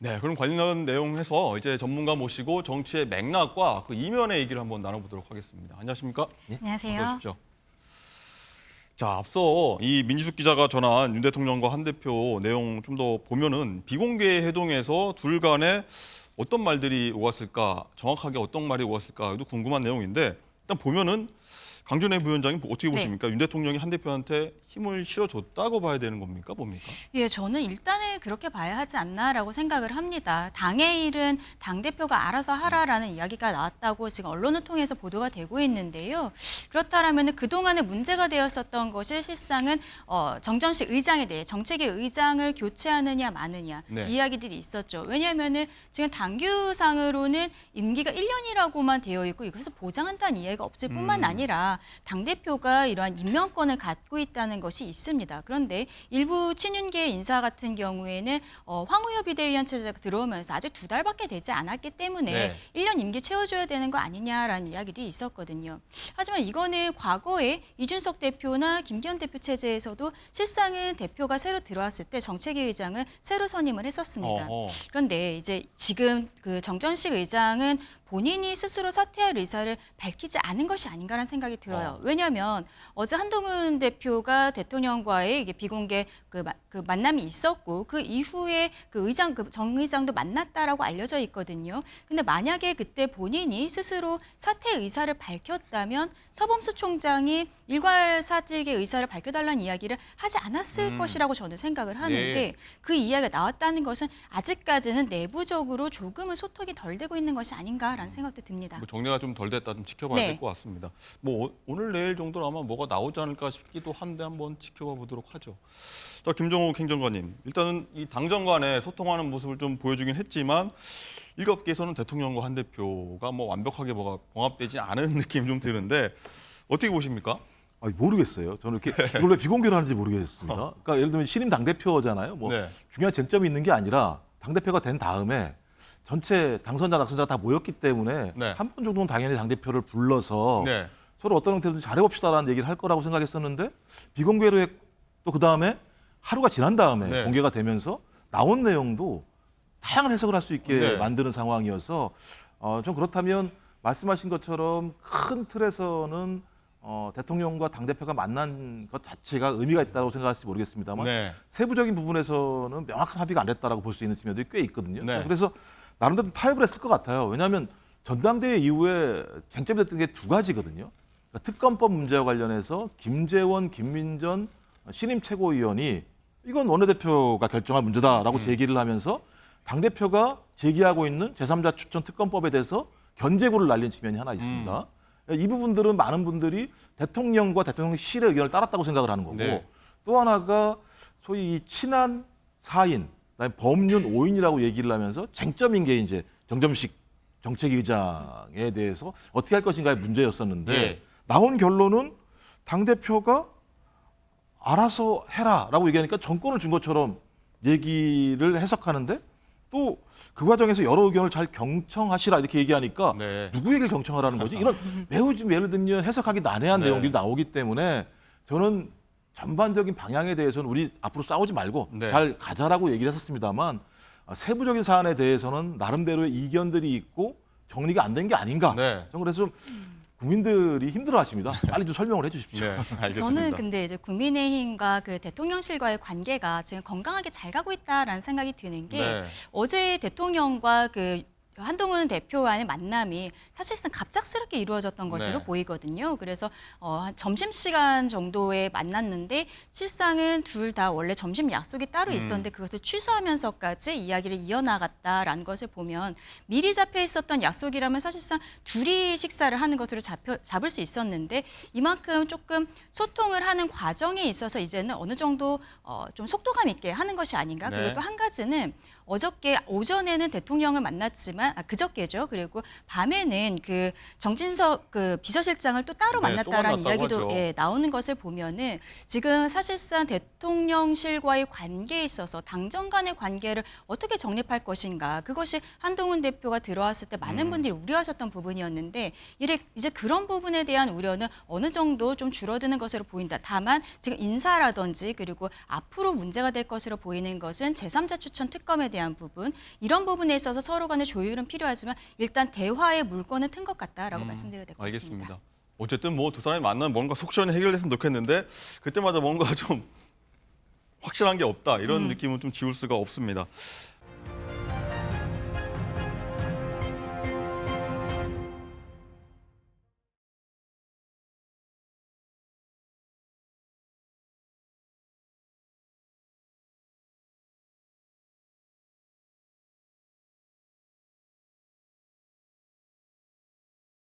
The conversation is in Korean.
네, 그럼 관련 내용해서 이제 전문가 모시고 정치의 맥락과 그 이면의 얘기를 한번 나눠보도록 하겠습니다. 안녕하십니까? 어서 안녕하세요. 오십시오. 자, 앞서 이 민지숙 기자가 전한 윤 대통령과 한 대표 내용 좀 더 보면은 비공개 회동에서 둘 간에 어떤 말들이 오갔을까, 정확하게 어떤 말이 오갔을까도 궁금한 내용인데 일단 보면은 강준혜 부위원장이 어떻게 보십니까? 윤 대통령이 한 대표한테 힘을 실어줬다고 봐야 되는 겁니까? 뭡니까? 예, 저는 일단은 그렇게 봐야 하지 않나라고 생각을 합니다. 당의 일은 당대표가 알아서 하라라는 이야기가 나왔다고 지금 언론을 통해서 보도가 되고 있는데요. 그렇다면 그동안에 문제가 되었었던 것이 실상은 정점식 의장에 대해 정책의 의장을 교체하느냐 마느냐 네. 이야기들이 있었죠. 왜냐하면 지금 당규상으로는 임기가 1년이라고만 되어 있고 이것을 보장한다는 이해가 없을 뿐만 아니라 당대표가 이러한 임명권을 갖고 있다는 것이 있습니다. 그런데 일부 친윤계 인사 같은 경우에는 황우여 비대위원 체제가 들어오면서 아직 2달밖에 되지 않았기 때문에 네. 1년 임기 채워줘야 되는 거 아니냐라는 이야기도 있었거든요. 하지만 이거는 과거에 이준석 대표나 김기현 대표 체제에서도 실상은 대표가 새로 들어왔을 때 정책위 의장을 새로 선임을 했었습니다. 그런데 이제 지금 그 정전식 의장은 본인이 스스로 사퇴할 의사를 밝히지 않은 것이 아닌가라는 생각이 들어요. 왜냐하면 어제 한동훈 대표가 대통령과의 이게 비공개 그 만남이 있었고 그 이후에 그 정 의장도 만났다라고 알려져 있거든요. 근데 만약에 그때 본인이 스스로 사퇴 의사를 밝혔다면 서범수 총장이 일괄 사직의 의사를 밝혀달라는 이야기를 하지 않았을 것이라고 저는 생각을 하는데 네. 그 이야기가 나왔다는 것은 아직까지는 내부적으로 조금은 소통이 덜 되고 있는 것이 아닌가라는 생각도 듭니다. 뭐 정리가 좀 덜 됐다 좀 지켜봐야 네. 될 것 같습니다. 뭐 오늘 내일 정도로 아마 뭐가 나오지 않을까 싶기도 한데 한번 지켜봐 보도록 하죠. 자, 김종욱 행정관님, 일단은 이 당정 간에 소통하는 모습을 좀 보여주긴 했지만 일각에서는 대통령과 한 대표가 뭐 완벽하게 뭐가 봉합되지 않은 느낌이 좀 드는데 어떻게 보십니까? 아니, 모르겠어요. 저는 이렇게 이걸 왜 비공개로 하는지 모르겠습니다. 그러니까 예를 들면 신임 당대표잖아요. 뭐 네. 중요한 쟁점이 있는 게 아니라 당대표가 된 다음에 전체 당선자, 낙선자가 다 모였기 때문에 네. 한 번 정도는 당연히 당대표를 불러서 네. 서로 어떤 형태로든 잘해봅시다라는 얘기를 할 거라고 생각했었는데 비공개로 했고 또 그다음에 하루가 지난 다음에 네. 공개가 되면서 나온 내용도 다양한 해석을 할 수 있게 네. 만드는 상황이어서 좀 그렇다면 말씀하신 것처럼 큰 틀에서는 대통령과 당대표가 만난 것 자체가 의미가 있다고 생각할지 모르겠습니다만 네. 세부적인 부분에서는 명확한 합의가 안 됐다라고 볼 수 있는 측면들이 꽤 있거든요. 네. 그래서 나름대로 타협을 했을 것 같아요. 왜냐하면 전당대회 이후에 쟁점이 됐던 게 두 가지거든요. 그러니까 특검법 문제와 관련해서 김재원, 김민전 신임 최고위원이 이건 원내대표가 결정할 문제다라고 제기를 하면서 당대표가 제기하고 있는 제3자 추천 특검법에 대해서 견제구를 날린 측면이 하나 있습니다. 이 부분들은 많은 분들이 대통령과 대통령실의 의견을 따랐다고 생각을 하는 거고 네. 또 하나가 소위 이 친한 4인, 그다음에 법륜 5인이라고 얘기를 하면서 쟁점인 게 이제 정점식 정책위 의장에 대해서 어떻게 할 것인가의 문제였었는데 네. 나온 결론은 당대표가 알아서 해라라고 얘기하니까 정권을 준 것처럼 얘기를 해석하는데 또 그 과정에서 여러 의견을 잘 경청하시라 이렇게 얘기하니까 네. 누구 얘기를 경청하라는 거지? 이런 매우 좀 예를 들면 해석하기 난해한 네. 내용들이 나오기 때문에 저는 전반적인 방향에 대해서는 우리 앞으로 싸우지 말고 네. 잘 가자라고 얘기를 했었습니다만 세부적인 사안에 대해서는 나름대로의 이견들이 있고 정리가 안 된 게 아닌가. 네. 저는 그래서 좀 국민들이 힘들어하십니다. 빨리 좀 설명을 해주십시오. 네, 알겠습니다. 저는 근데 이제 국민의힘과 그 대통령실과의 관계가 지금 건강하게 잘 가고 있다라는 생각이 드는 게 네. 어제 대통령과 그 한동훈 대표 간의 만남이 사실상 갑작스럽게 이루어졌던 것으로 네. 보이거든요. 그래서 한 점심시간 정도에 만났는데 실상은 둘 다 원래 점심 약속이 따로 있었는데 그것을 취소하면서까지 이야기를 이어나갔다라는 것을 보면 미리 잡혀 있었던 약속이라면 사실상 둘이 식사를 하는 것으로 잡을 수 있었는데 이만큼 조금 소통을 하는 과정에 있어서 이제는 어느 정도 좀 속도감 있게 하는 것이 아닌가. 네. 그리고 또 한 가지는 어저께 오전에는 대통령을 만났지만 그저께죠. 그리고 밤에는 그 정진석 그 비서실장을 또 따로 네, 또 만났다라는 만났다고 이야기도 하죠. 예, 나오는 것을 보면은 지금 사실상 대통령실과의 관계에 있어서 당정 간의 관계를 어떻게 정립할 것인가 그것이 한동훈 대표가 들어왔을 때 많은 분들이 우려하셨던 부분이었는데 이제 그런 부분에 대한 우려는 어느 정도 좀 줄어드는 것으로 보인다. 다만 지금 인사라든지 그리고 앞으로 문제가 될 것으로 보이는 것은 제3자 추천 특검에 대한 대한 부분 이런 부분에 있어서 서로 간의 조율은 필요하지만 일단 대화의 물꼬는 튼 것 같다라고 말씀드려야 될 것 같습니다. 알겠습니다. 어쨌든 뭐 두 사람이 만나면 뭔가 속 시원히 해결됐으면 좋겠는데 그때마다 뭔가 좀 확실한 게 없다 이런 느낌은 좀 지울 수가 없습니다.